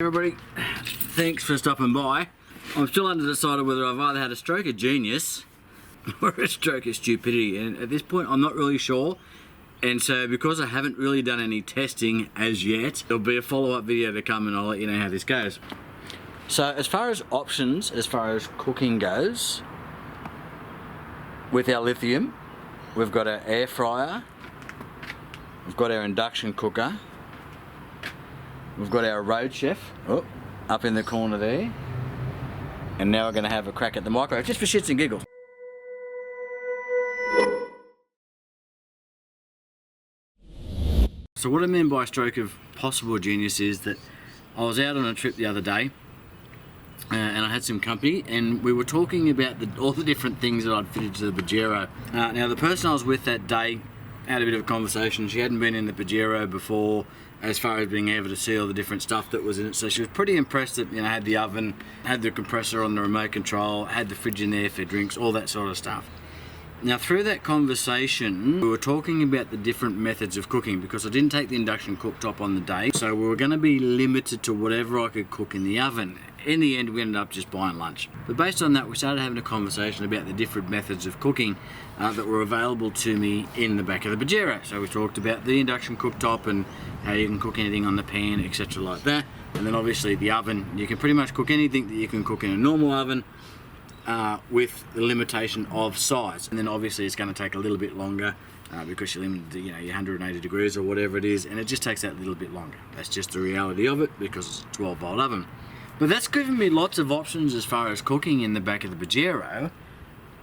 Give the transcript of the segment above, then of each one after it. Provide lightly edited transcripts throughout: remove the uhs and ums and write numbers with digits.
Everybody, thanks for stopping by. I'm still undecided whether I've either had a stroke of genius or a stroke of stupidity, and at this point I'm not really sure. And so because I haven't really done any testing as yet, there'll be a follow-up video to come and I'll let you know how this goes. So as far as options, as far as cooking goes, with our lithium, we've got our air fryer, we've got our induction cooker, we've got our road chef up in the corner there, and now we're going to have a crack at the microwave just for shits and giggles. So what I mean by stroke of possible genius is that I was out on a trip the other day and I had some company and we were talking about all the different things that I'd fitted to the Pajero. Now the person I was with that day had a bit of a conversation. She hadn't been in the Pajero before as far as being able to see all the different stuff that was in it, so she was pretty impressed that, you know, had the oven, had the compressor on the remote control, had the fridge in there for drinks, all that sort of stuff. Now through that conversation we were talking about the different methods of cooking, because I didn't take the induction cooktop on the day, so we were going to be limited to whatever I could cook in the oven. In the end we ended up just buying lunch. But based on that we started having a conversation about the different methods of cooking that were available to me in the back of the Pajero. So we talked about the induction cooktop and how you can cook anything on the pan, etc. like that. And then obviously the oven, you can pretty much cook anything that you can cook in a normal oven with the limitation of size. And then obviously it's going to take a little bit longer because you're limited to, you know, your 180 degrees or whatever it is, and it just takes that little bit longer. That's just the reality of it because it's a 12-volt oven. But that's given me lots of options as far as cooking in the back of the Pajero,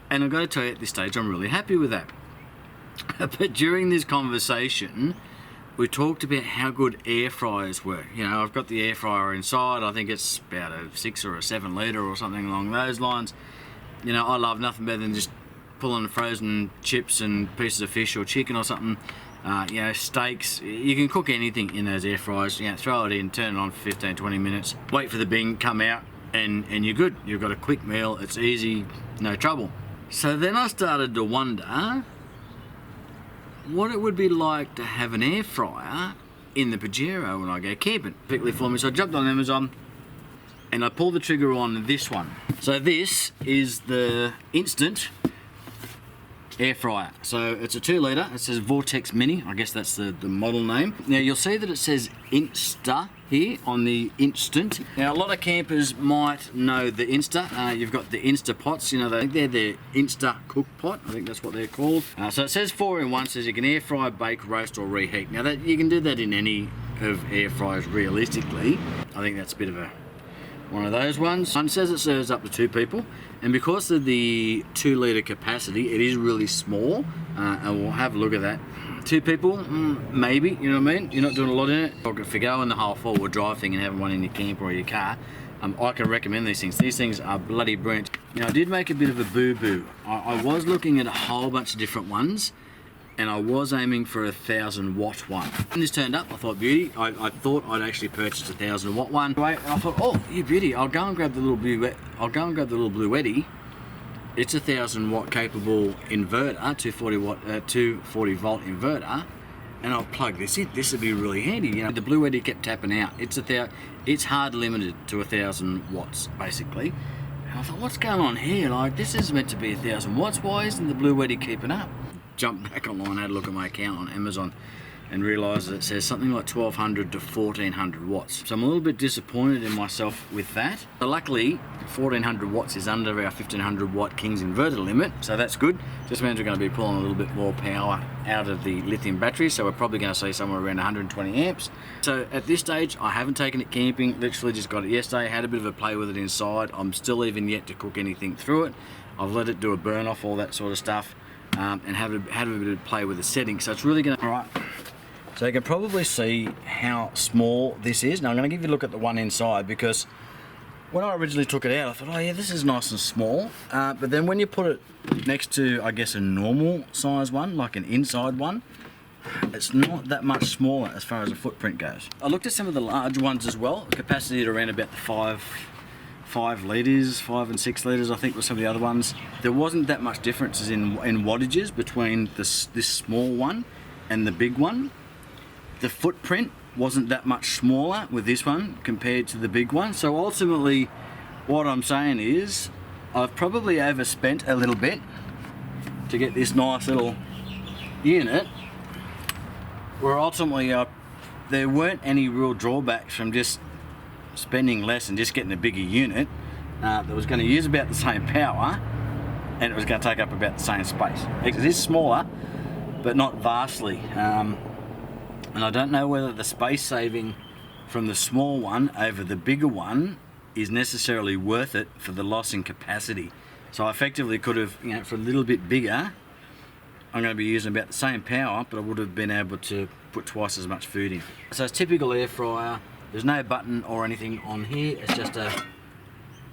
and I've got to tell you at this stage I'm really happy with that. But during this conversation we talked about how good air fryers were. You know, I've got the air fryer inside, I think it's about a 6 or a 7 litre or something along those lines. You know, I love nothing better than just pulling frozen chips and pieces of fish or chicken or something. You know, steaks, you can cook anything in those air fryers. You know, throw it in, turn it on for 15-20 minutes, wait for the bing, come out, and you're good. You've got a quick meal, it's easy, no trouble. So then I started to wonder what it would be like to have an air fryer in the Pajero when I go camping, particularly for me. So I jumped on Amazon and I pulled the trigger on this one. So this is the instant air fryer. So it's a 2 litre, it says Vortex Mini, I guess that's the model name. Now you'll see that it says Insta here on the instant. Now a lot of campers might know the Insta. You've got the Insta pots, you know, they're the Insta cook pot, I think that's what they're called. So it says 4-in-1, says you can air fry, bake, roast or reheat. Now that you can do that in any of air fryers realistically. I think that's a bit of one of those ones. One says it serves up to 2 people, and because of the 2 litre capacity it is really small, and we'll have a look at that. 2 people, maybe, you know what I mean? You're not doing a lot in it. If you go in the whole 4-wheel drive thing and having one in your camper or your car, I can recommend these things. These things are bloody brilliant. Now I did make a bit of a boo-boo. I was looking at a whole bunch of different ones, and I was aiming for a 1000-watt one. When this turned up, I thought, beauty. I thought I'd actually purchased a 1000-watt one. And I thought, oh, you beauty, I'll go and grab the little Bluetti. It's a 1000-watt capable inverter, 240 volt inverter, and I'll plug this in. This would be really handy. You know, the Bluetti kept tapping out. It's hard limited to 1000 watts basically. And I thought, what's going on here? Like, this is meant to be 1000 watts. Why isn't the Bluetti keeping up? Jumped back online, had a look at my account on Amazon and realised that it says something like 1200 to 1400 watts. So I'm a little bit disappointed in myself with that. But luckily 1400 watts is under our 1500 watt King's inverter limit, so that's good. Just means we're going to be pulling a little bit more power out of the lithium battery, so we're probably going to see somewhere around 120 amps. So at this stage I haven't taken it camping, literally just got it yesterday, had a bit of a play with it inside. I'm still even yet to cook anything through it. I've let it do a burn off, all that sort of stuff. And have a bit of play with the settings, so it's really going to... Alright, so you can probably see how small this is. Now I'm going to give you a look at the one inside, because when I originally took it out I thought, oh yeah, this is nice and small, but then when you put it next to, I guess, a normal size one, like an inside one, it's not that much smaller as far as the footprint goes. I looked at some of the large ones as well, capacity at around about the 5 litres, 5 and 6 litres I think were some of the other ones. There wasn't that much differences in wattages between this small one and the big one. The footprint wasn't that much smaller with this one compared to the big one. So ultimately what I'm saying is I've probably overspent a little bit to get this nice little unit, where ultimately there weren't any real drawbacks from just spending less and just getting a bigger unit that was going to use about the same power, and it was going to take up about the same space. It is smaller, but not vastly. And I don't know whether the space saving from the small one over the bigger one is necessarily worth it for the loss in capacity. So I effectively could have, you know, for a little bit bigger, I'm going to be using about the same power, but I would have been able to put twice as much food in. So it's typical air fryer. There's no button or anything on here. It's just a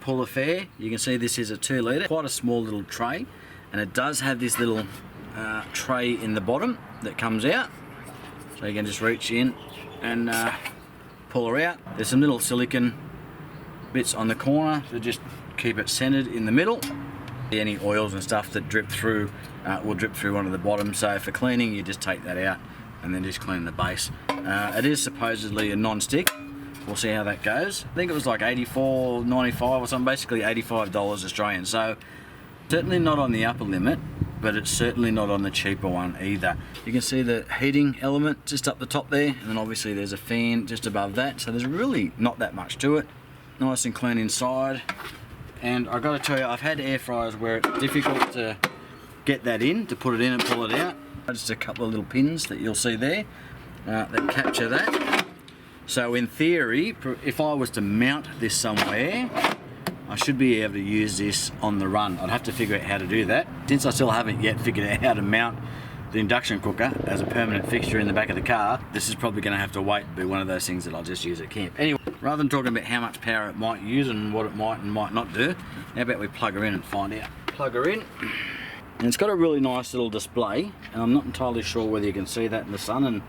pull affair. You can see this is a 2 litre, quite a small little tray, and it does have this little tray in the bottom that comes out. So you can just reach in and pull her out. There's some little silicone bits on the corner to just keep it centered in the middle. Any oils and stuff that drip through will drip through onto the bottom, so for cleaning you just take that out and then just clean the base. It is supposedly a non-stick. We'll see how that goes. I think it was like $84.95 or something, basically $85 Australian. So certainly not on the upper limit, but it's certainly not on the cheaper one either. You can see the heating element just up the top there, and then obviously there's a fan just above that, so there's really not that much to it. Nice and clean inside. And I've got to tell you, I've had air fryers where it's difficult to get that in, to put it in and pull it out. Just a couple of little pins that you'll see there that capture that. So in theory, if I was to mount this somewhere, I should be able to use this on the run. I'd have to figure out how to do that. Since I still haven't yet figured out how to mount the induction cooker as a permanent fixture in the back of the car, this is probably going to have to wait and be one of those things that I'll just use at camp. Anyway, rather than talking about how much power it might use and what it might and might not do, how about we plug her in and find out. Plug her in, and it's got a really nice little display, and I'm not entirely sure whether you can see that in the sun, and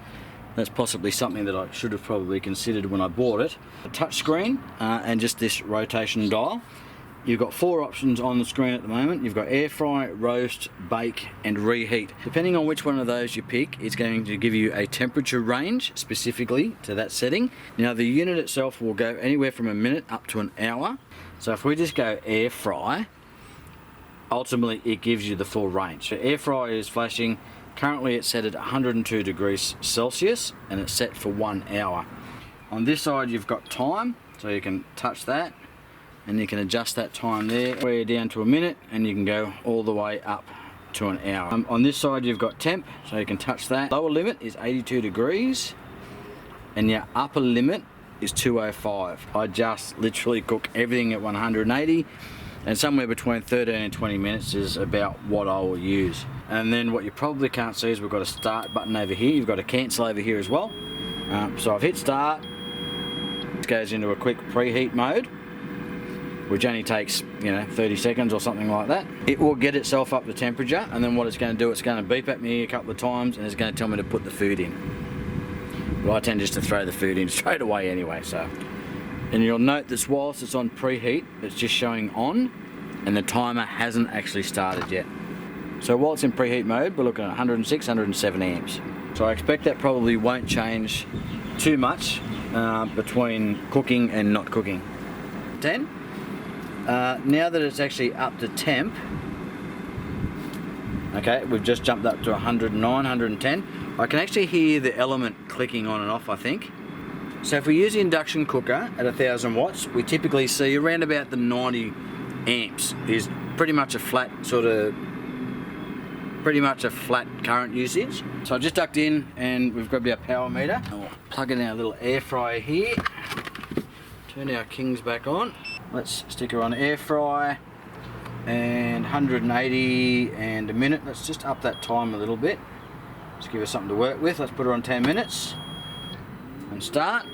that's possibly something that I should have probably considered when I bought it. A touch screen and just this rotation dial. You've got 4 options on the screen at the moment. You've got air fry, roast, bake and reheat. Depending on which one of those you pick, it's going to give you a temperature range specifically to that setting. Now the unit itself will go anywhere from a minute up to an hour. So if we just go air fry, ultimately it gives you the full range. So air fry is flashing. Currently it's set at 102 degrees Celsius and it's set for 1 hour. On this side you've got time, so you can touch that and you can adjust that time there where you're down to a minute, and you can go all the way up to an hour. On this side you've got temp, so you can touch that. Lower limit is 82 degrees and your upper limit is 205. I just literally cook everything at 180, and somewhere between 13 and 20 minutes is about what I will use. And then what you probably can't see is we've got a start button over here. You've got a cancel over here as well. So I've hit start. It goes into a quick preheat mode, which only takes, 30 seconds or something like that. It will get itself up to temperature, and then what it's going to do, it's going to beep at me a couple of times and it's going to tell me to put the food in. But I tend just to throw the food in straight away anyway, so. And you'll note that whilst it's on preheat, it's just showing on, and the timer hasn't actually started yet. So while it's in preheat mode, we're looking at 106, 107 amps. So I expect that probably won't change too much between cooking and not cooking. 10. Now that it's actually up to temp, okay, we've just jumped up to 109, 110. I can actually hear the element clicking on and off, I think. So if we use the induction cooker at 1000 watts, we typically see around about the 90 amps is pretty much a flat current usage. So I just ducked in and we've grabbed our power meter. We'll plug in our little air fryer here. Turn our Kings back on. Let's stick her on air fry and 180 and a minute. Let's just up that time a little bit. Just give her something to work with. Let's put her on 10 minutes and start.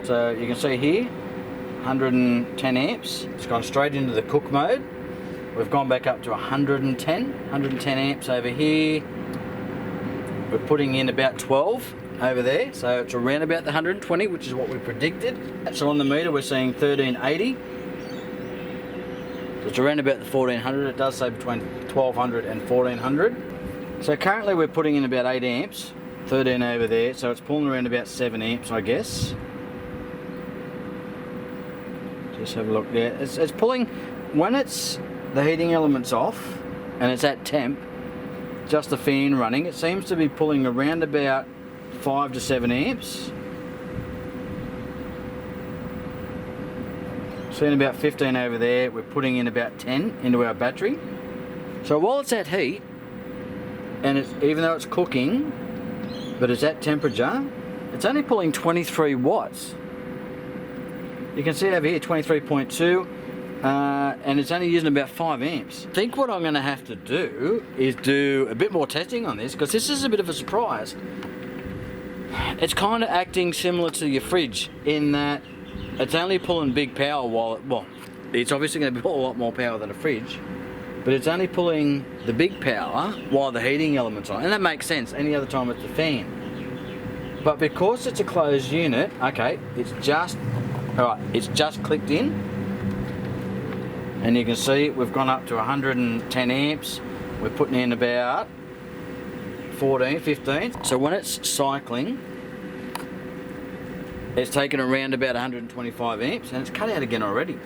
So you can see here 110 amps. It's gone straight into the cook mode. We've gone back up to 110 amps over here. We're putting in about 12 over there, so it's around about the 120, which is what we predicted. So on the meter we're seeing 1380. So it's around about the 1400. It does say between 1200 and 1400. So currently we're putting in about 8 amps 13 over there, so it's pulling around about 7 amps, I guess. Just have a look there. It's pulling, when it's the heating element's off and it's at temp, just the fan running, it seems to be pulling around about 5 to 7 amps. Seeing about 15 over there, we're putting in about 10 into our battery. So while it's at heat, and even though it's cooking, but it's at temperature, it's only pulling 23 watts. You can see over here 23.2, and it's only using about 5 amps. I think what I'm going to have to do is do a bit more testing on this, because this is a bit of a surprise. It's kind of acting similar to your fridge in that it's only pulling big power well, it's obviously going to pull a lot more power than a fridge, but it's only pulling the big power while the heating element's on. And that makes sense, any other time it's the fan. But because it's a closed unit, okay, it's just clicked in. And you can see we've gone up to 110 amps. We're putting in about 14, 15. So when it's cycling, it's taken around about 125 amps and it's cut out again already.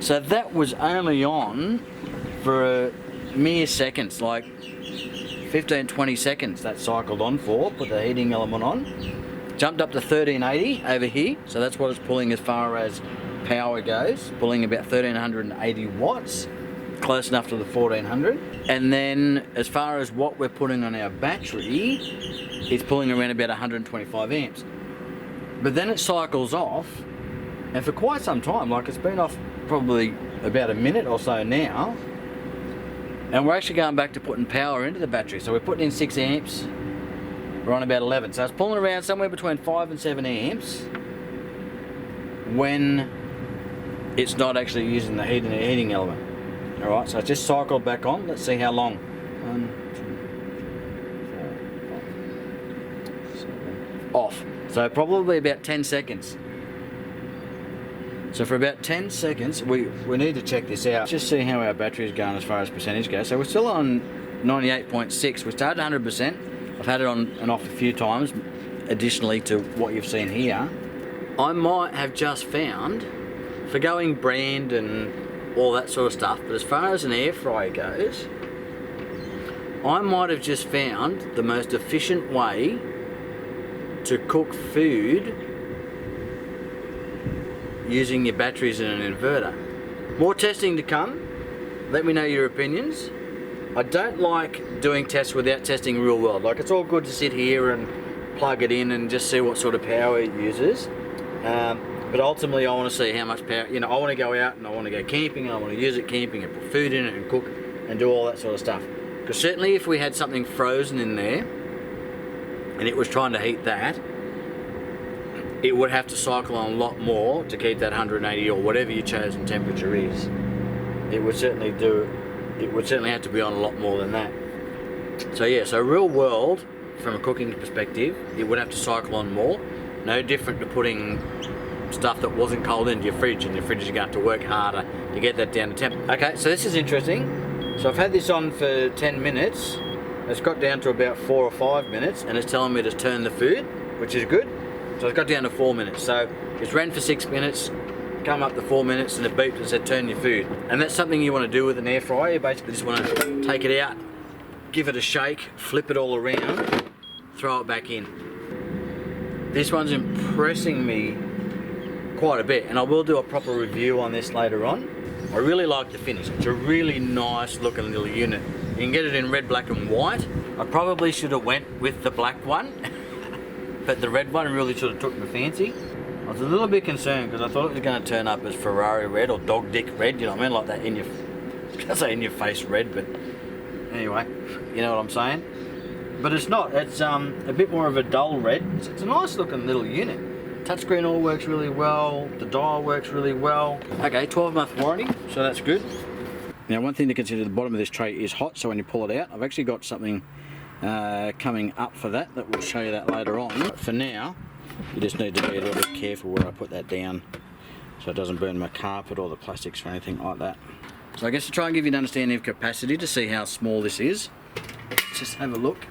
So that was only on for mere seconds, like 15, 20 seconds that cycled on for, put the heating element on. Jumped up to 1380 over here, so that's what it's pulling as far as power goes, pulling about 1380 watts, close enough to the 1400. And then as far as what we're putting on our battery, it's pulling around about 125 amps. But then it cycles off, and for quite some time, like it's been off probably about a minute or so now, and we're actually going back to putting power into the battery. So we're putting in 6 amps, we're on about 11. So it's pulling around somewhere between 5 and 7 amps when it's not actually using the heating element. Alright, so it's just cycled back on. Let's see how long. 1, 2, 4, 5, 7. Off. So probably about 10 seconds. So for about 10 seconds, we need to check this out. Just see how our battery is going as far as percentage goes. So we're still on 98.6. We started 100%. I've had it on and off a few times, additionally to what you've seen here. I might have just found, for going brand and all that sort of stuff, but as far as an air fryer goes, I might have just found the most efficient way to cook food using your batteries in an inverter. More testing to come. Let me know your opinions. I don't like doing tests without testing real world. Like, it's all good to sit here and plug it in and just see what sort of power it uses. But ultimately I want to see how much power, I want to go out and I want to go camping and I want to use it camping and put food in it and cook and do all that sort of stuff. Because certainly if we had something frozen in there and it was trying to heat that, it would have to cycle on a lot more to keep that 180 or whatever your chosen temperature is. It would certainly have to be on a lot more than that. So yeah, so real world, from a cooking perspective, it would have to cycle on more. No different to putting stuff that wasn't cold into your fridge, and your fridge is going to have to work harder to get that down to temp. Okay, so this is interesting. So I've had this on for 10 minutes. It's got down to about 4 or 5 minutes, and it's telling me to turn the food, which is good. So it's got down to 4 minutes. So it's ran for 6 minutes, come up to 4 minutes, and it beeped and said turn your food. And that's something you want to do with an air fryer. You basically just want to take it out, give it a shake, flip it all around, throw it back in. This one's impressing me quite a bit, and I will do a proper review on this later on. I really like the finish. It's a really nice looking little unit. You can get it in red, black and white. I probably should have went with the black one, but the red one really sort of took my fancy. I was a little bit concerned because I thought it was going to turn up as Ferrari red or dog dick red, you know what I mean, like that in your, I say in your face red, but anyway, you know what I'm saying. But it's not, it's a bit more of a dull red. It's a nice looking little unit. Touchscreen all works really well, the dial works really well. Okay, 12-month warranty, so that's good. Now one thing to consider, the bottom of this tray is hot, so when you pull it out, I've actually got something coming up for that we'll show you that later on. But for now, you just need to be a little bit careful where I put that down so it doesn't burn my carpet or the plastics or anything like that. So I guess to try and give you an understanding of capacity to see how small this is, let's just have a look.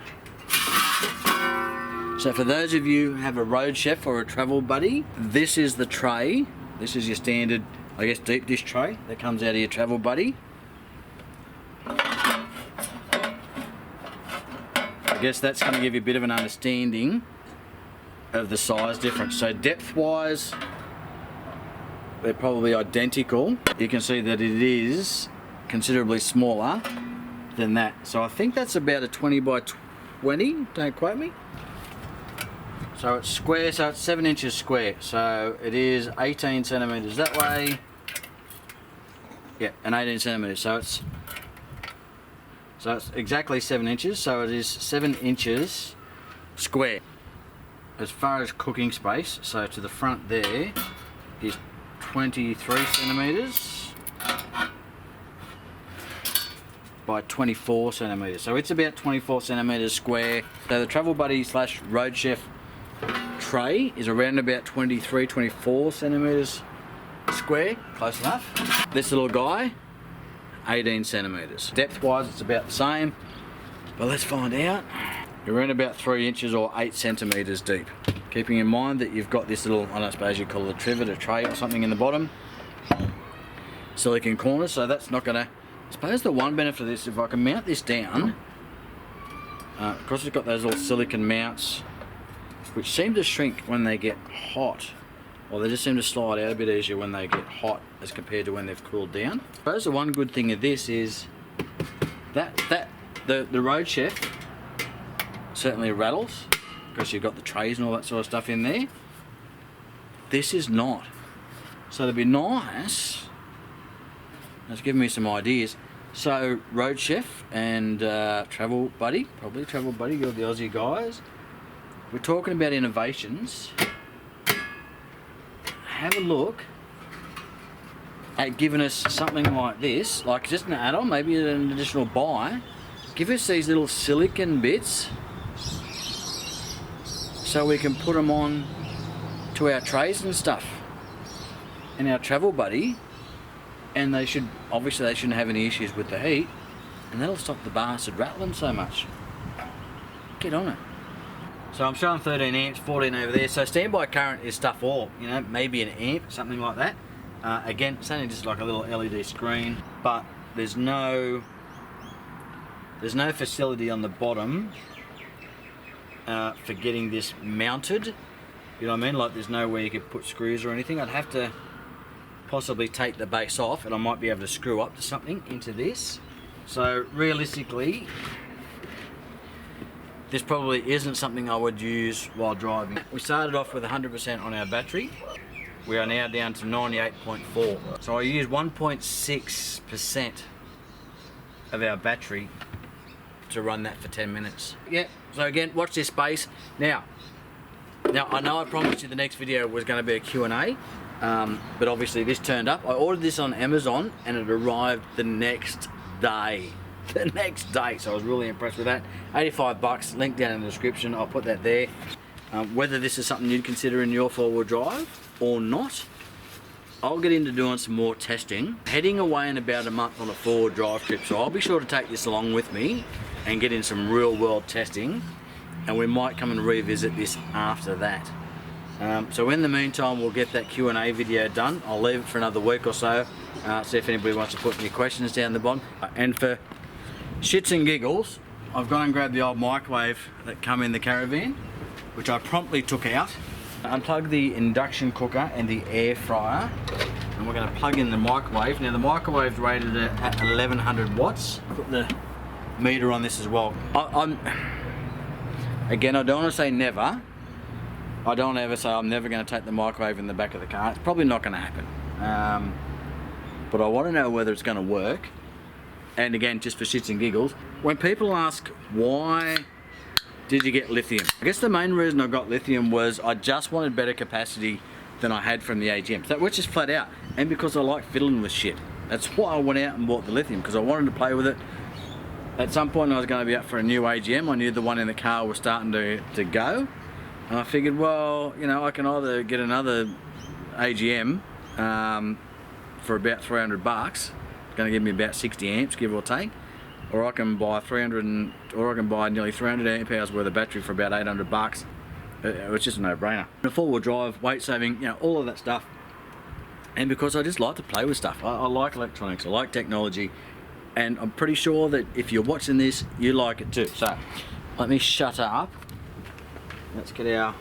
So for those of you who have a road chef or a travel buddy, this is the tray. This is your standard, I guess, deep dish tray that comes out of your travel buddy. I guess that's going to give you a bit of an understanding of the size difference. So depth wise, they're probably identical. You can see that it is considerably smaller than that. So I think that's about a 20 by 20, don't quote me. So it's square, so it's 7 inches square. So it is 18 centimeters that way. Yeah, and 18 centimeters. So it's exactly 7 inches. So it is 7 inches square. As far as cooking space, so to the front there is 23 centimeters by 24 centimeters. So it's about 24 centimeters square. So the Travel Buddy / Road Chef tray is around about 23, 24 centimeters square, close enough. This little guy, 18 centimeters. Depth wise, it's about the same, but let's find out. You're around about 3 inches or 8 centimeters deep. Keeping in mind that you've got this little, I don't suppose you call it a trivet, a tray or something in the bottom. Silicon corners, so that's not gonna, I suppose the one benefit of this, if I can mount this down, because it's got those little silicon mounts, which seem to shrink when they get hot, or they just seem to slide out a bit easier when they get hot as compared to when they've cooled down. I suppose the one good thing of this is that the Road Chef certainly rattles, because you've got the trays and all that sort of stuff in there. This is not. So it'd be nice. That's giving me some ideas. So Road Chef and Travel Buddy, probably Travel Buddy, you're the Aussie guys. We're talking about innovations. Have a look at giving us something like this, like just an add-on, maybe an additional buy. Give us these little silicon bits so we can put them on to our trays and stuff in our Travel Buddy, and they should, obviously they shouldn't have any issues with the heat, and that'll stop the bastard rattling so much. Get on it. So I'm showing 13 amps, 14 over there, so standby current is stuff all, you know, maybe an amp, something like that. Again, it's only just like a little LED screen, but there's no facility on the bottom for getting this mounted, you know what I mean? Like there's nowhere you could put screws or anything. I'd have to possibly take the base off, and I might be able to screw up to something into this. So realistically, this probably isn't something I would use while driving. We started off with 100% on our battery. We are now down to 98.4. So I use 1.6% of our battery to run that for 10 minutes. Yeah, so again, watch this space. Now I know I promised you the next video was going to be a Q&A, but obviously this turned up. I ordered this on Amazon and it arrived the next day. The next day, so I was really impressed with that. 85 bucks, link down in the description, I'll put that there. Whether this is something you'd consider in your 4-wheel drive or not, I'll get into doing some more testing. Heading away in about a month on a 4-wheel drive trip, so I'll be sure to take this along with me and get in some real world testing, and we might come and revisit this after that. So in the meantime, we'll get that Q&A video done. I'll leave it for another week or so, see if anybody wants to put any questions down the bottom. And for shits and giggles, I've gone and grabbed the old microwave that come in the caravan, which I promptly took out. Unplug the induction cooker and the air fryer, and we're going to plug in the microwave. Now the microwave's rated at 1100 watts. Put the meter on this as well. Again, I don't want to say never. I don't ever say I'm never going to take the microwave in the back of the car. It's probably not going to happen. But I want to know whether it's going to work. And again, just for shits and giggles, when people ask why did you get lithium, I guess the main reason I got lithium was I just wanted better capacity than I had from the AGM. So which is flat out, and because I like fiddling with shit. That's why I went out and bought the lithium, because I wanted to play with it. At some point I was going to be up for a new AGM. I knew the one in the car was starting to go, and I figured, well, you know, I can either get another AGM for about 300 bucks. It's going to give me about 60 amps, give or take, or I can buy nearly 300 amp hours worth of battery for about 800 bucks It was just a no-brainer. The four-wheel drive, weight saving, you know, all of that stuff. And because I just like to play with stuff. I like electronics, I like technology, and I'm pretty sure that if you're watching this, you like it too. So, let me shut up. Let's get our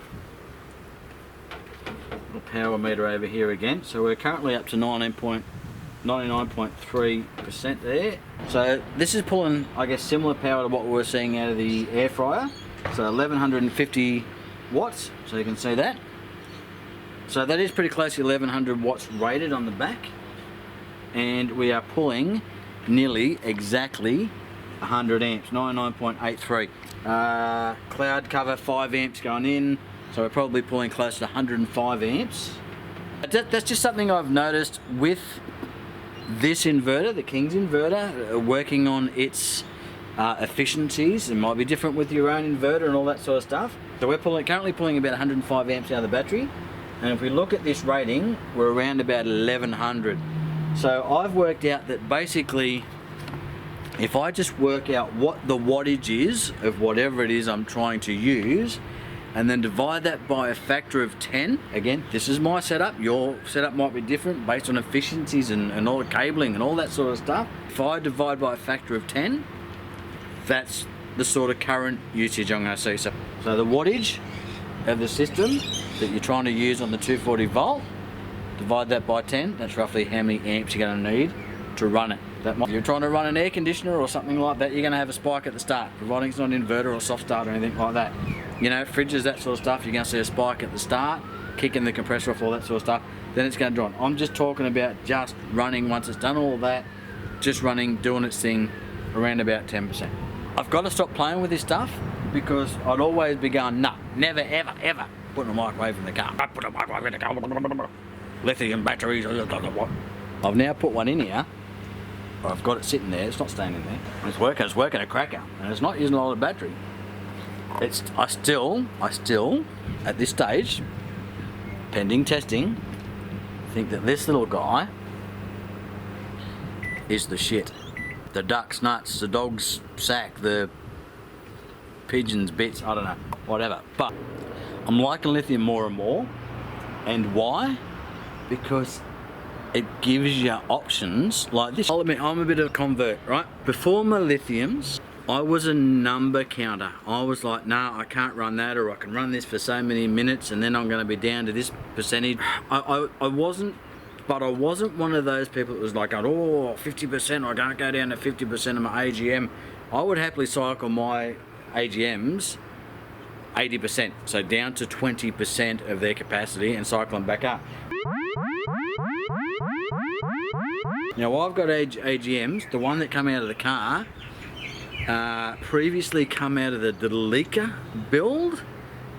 little power meter over here again. So we're currently up to 99.3% there. So this is pulling, I guess, similar power to what we were seeing out of the air fryer. So 1150 watts, so you can see that. So that is pretty close to 1100 watts rated on the back. And we are pulling nearly exactly 100 amps, 99.83. Cloud cover 5 amps going in, so we're probably pulling close to 105 amps. That's just something I've noticed with this inverter, the King's inverter, working on its efficiencies. It might be different with your own inverter and all that sort of stuff. So we're currently pulling about 105 amps out of the battery, and if we look at this rating, we're around about 1100. So I've worked out that basically, if I just work out what the wattage is of whatever it is I'm trying to use, and then divide that by a factor of 10, again, this is my setup, your setup might be different based on efficiencies and all the cabling and all that sort of stuff. If I divide by a factor of 10, that's the sort of current usage I'm going to see. So the wattage of the system that you're trying to use on the 240 volt, divide that by 10, that's roughly how many amps you're going to need to run it. If you're trying to run an air conditioner or something like that, you're going to have a spike at the start, providing it's not an inverter or soft start or anything like that. You know, fridges, that sort of stuff, you're going to see a spike at the start, kicking the compressor off, all that sort of stuff, then it's going to drop. I'm just talking about just running, once it's done all that, just running, doing its thing, around about 10%. I've got to stop playing with this stuff, because I'd always be going, nah, never, ever, ever putting a microwave in the car. Don't put a microwave in the car. Lithium batteries. I've now put one in here. I've got it sitting there. It's not staying in there. It's working a cracker, and it's not using a lot of battery. I still, at this stage, pending testing, think that this little guy is the shit. The duck's nuts, the dog's sack, the pigeon's bits, I don't know, whatever. But I'm liking lithium more and more. And why? Because it gives you options like this. I'll admit, I'm a bit of a convert, right? Before my lithiums, I was a number counter. I was like, nah, I can't run that, or I can run this for so many minutes and then I'm gonna be down to this percentage. I wasn't one of those people that was like, oh, 50%, I can't go down to 50% of my AGM. I would happily cycle my AGMs 80%, so down to 20% of their capacity and cycle them back up. Now I've got AGMs, the one that come out of the car, previously come out of the Delica build,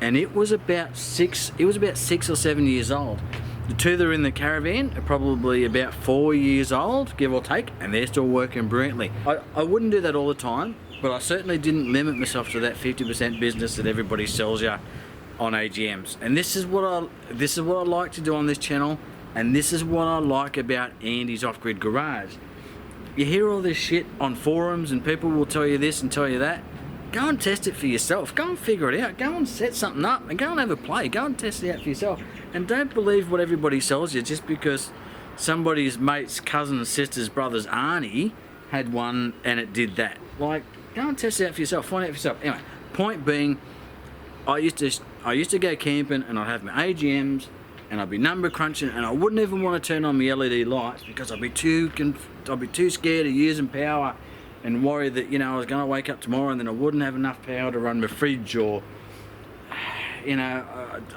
and it was about 6 or 7 years old. The two that are in the caravan are probably about 4 years old, give or take, and they're still working brilliantly. I wouldn't do that all the time, but I certainly didn't limit myself to that 50% business that everybody sells you on AGMs. And this is what I like to do on this channel, and this is what I like about Andy's Off-Grid Garage. You hear all this shit on forums and people will tell you this and tell you that. Go and test it for yourself. Go and figure it out. Go and set something up and go and have a play. Go and test it out for yourself. And don't believe what everybody sells you just because somebody's mate's cousin, sister's brother's auntie had one and it did that. Like, go and test it out for yourself. Find out for yourself. Anyway, point being, I used to go camping and I'd have my AGMs and I'd be number crunching and I wouldn't even want to turn on my LED lights because I'd be too scared of using power and worry that, you know, I was going to wake up tomorrow and then I wouldn't have enough power to run my fridge, or, you know,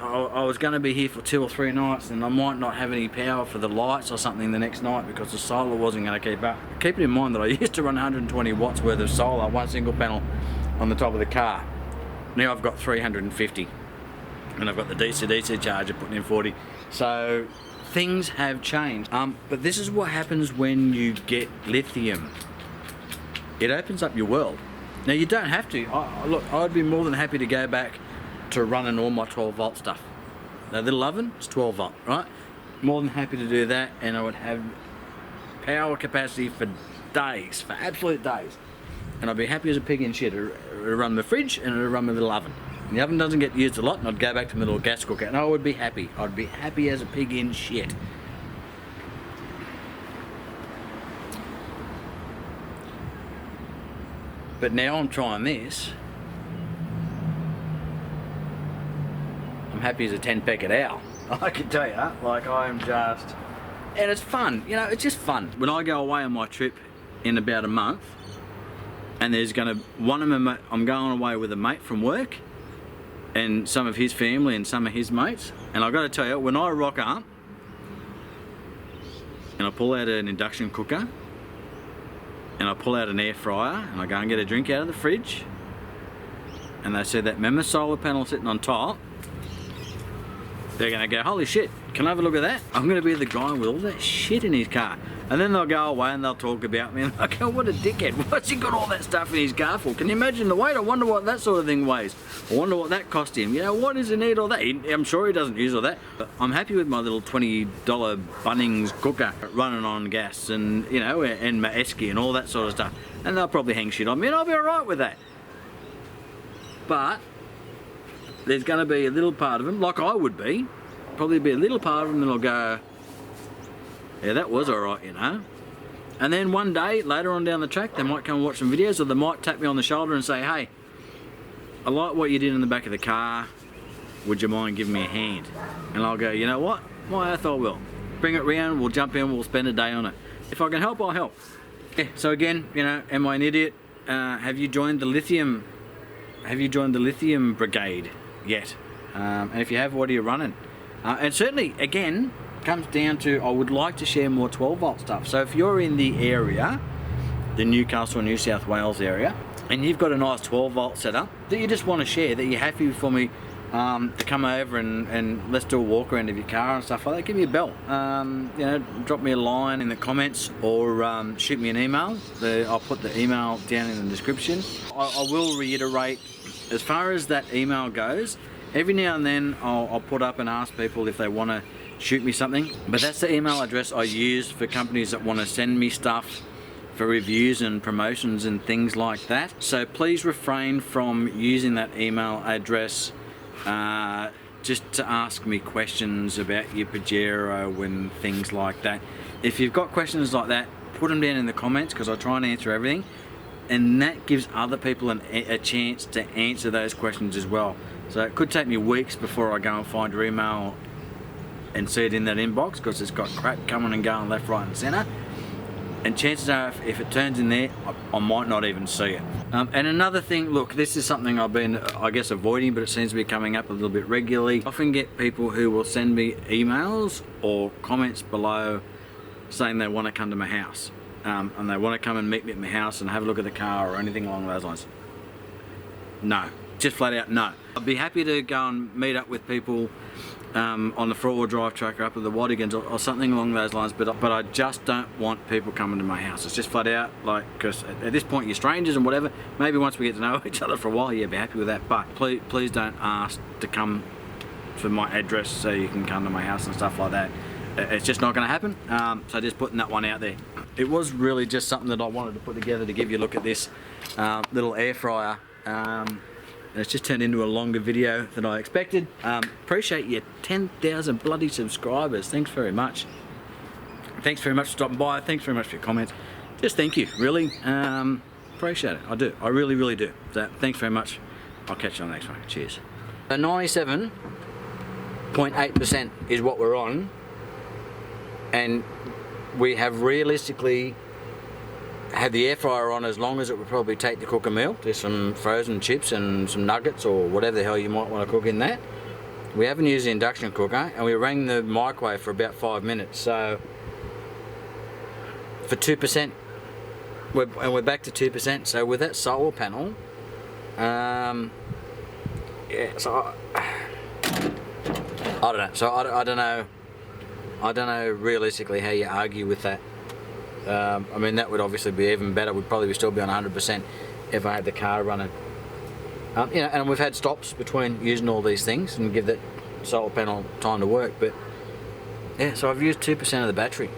I was going to be here for 2 or 3 nights and I might not have any power for the lights or something the next night because the solar wasn't going to keep up. Keep it in mind that I used to run 120 watts worth of solar, one single panel on the top of the car. Now I've got 350 and I've got the DC charger putting in 40. So things have changed. But this is what happens when you get lithium. It opens up your world. Now you don't have to. Look, I'd be more than happy to go back to running all my 12 volt stuff. That little oven is 12 volt, right? More than happy to do that, and I would have power capacity for days, for absolute days. And I'd be happy as a pig in shit to run my fridge and to run my little oven. The oven doesn't get used a lot, and I'd go back to my little gas cooker, and I would be happy. I'd be happy as a pig in shit. But now I'm trying this. I'm happy as a 10-pecked owl. I can tell you, like I'm just... And it's fun, you know, it's just fun. When I go away on my trip in about a month, and there's gonna, I'm going away with a mate from work, and some of his family and some of his mates, and I've got to tell you, when I rock up, and I pull out an induction cooker, and I pull out an air fryer, and I go and get a drink out of the fridge, and they see that mammoth solar panel sitting on top, they're going to go, holy shit, can I have a look at that? I'm going to be the guy with all that shit in his car. And then they'll go away and they'll talk about me, and I go, what a dickhead, what's he got all that stuff in his car for? Can you imagine the weight? I wonder what that sort of thing weighs. I wonder what that cost him. You know, what does he need all that? I'm sure he doesn't use all that. But I'm happy with my little $20 Bunnings cooker running on gas, and, you know, and my esky and all that sort of stuff. And they'll probably hang shit on me, and I'll be alright with that. But there's going to be a little part of them, like I would be, probably be a little part of them that'll go, yeah, that was alright, you know. And then one day, later on down the track, they might come and watch some videos, or they might tap me on the shoulder and say, hey, I like what you did in the back of the car, would you mind giving me a hand? And I'll go, you know what, my earth I will. Bring it round, we'll jump in, we'll spend a day on it. If I can help, I'll help. Yeah, so again, you know, am I an idiot? Have you joined the Lithium brigade yet? And if you have, what are you running? And certainly, again, comes down to, I would like to share more 12 volt stuff. So if you're in the area, the Newcastle, New South Wales area, and you've got a nice 12 volt setup that you just want to share, that you're happy for me to come over and let's do a walk around of your car and stuff like that, give me a bell. You know, drop me a line in the comments, or shoot me an email. I'll put the email down in the description. I will reiterate, as far as that email goes, every now and then I'll put up and ask people if they want to shoot me something, but that's the email address I use for companies that want to send me stuff for reviews and promotions and things like that. So please refrain from using that email address just to ask me questions about your Pajero and things like that. If you've got questions like that, put them down in the comments, because I try and answer everything, and that gives other people a chance to answer those questions as well. So it could take me weeks before I go and find your email and see it in that inbox, because it's got crap coming and going left, right and centre. And chances are, if it turns in there, I might not even see it. And another thing, look, this is something I've been, I guess, avoiding, but it seems to be coming up a little bit regularly. I often get people who will send me emails or comments below saying they want to come to my house. And they want to come and meet me at my house and have a look at the car or anything along those lines. No, just flat out no. I'd be happy to go and meet up with people on the 4-wheel drive truck or up at the Wadigans or something along those lines, but I just don't want people coming to my house. It's just flat out, like, because at this point you're strangers and whatever. Maybe once we get to know each other for a while, yeah, be happy with that, but please don't ask to come for my address so you can come to my house and stuff like that. It's just not going to happen, so just putting that one out there. It was really just something that I wanted to put together to give you a look at this little air fryer. It's just turned into a longer video than I expected. Appreciate your 10,000 bloody subscribers. Thanks very much. Thanks very much for stopping by. Thanks very much for your comments. Just thank you, really. Appreciate it. I do. I really, really do. So thanks very much. I'll catch you on the next one. Cheers. So 97.8% is what we're on. And we have realistically had the air fryer on as long as it would probably take to cook a meal. There's some frozen chips and some nuggets or whatever the hell you might want to cook in that. We haven't used the induction cooker, and we rang the microwave for about 5 minutes. So for 2%, we're back to 2%. So with that solar panel, yeah. So I don't know. So I don't know. I don't know realistically how you argue with that. I mean, that would obviously be even better. We'd probably still be on 100% if I had the car running. You know, and we've had stops between using all these things and give that solar panel time to work. But yeah, so I've used 2% of the battery.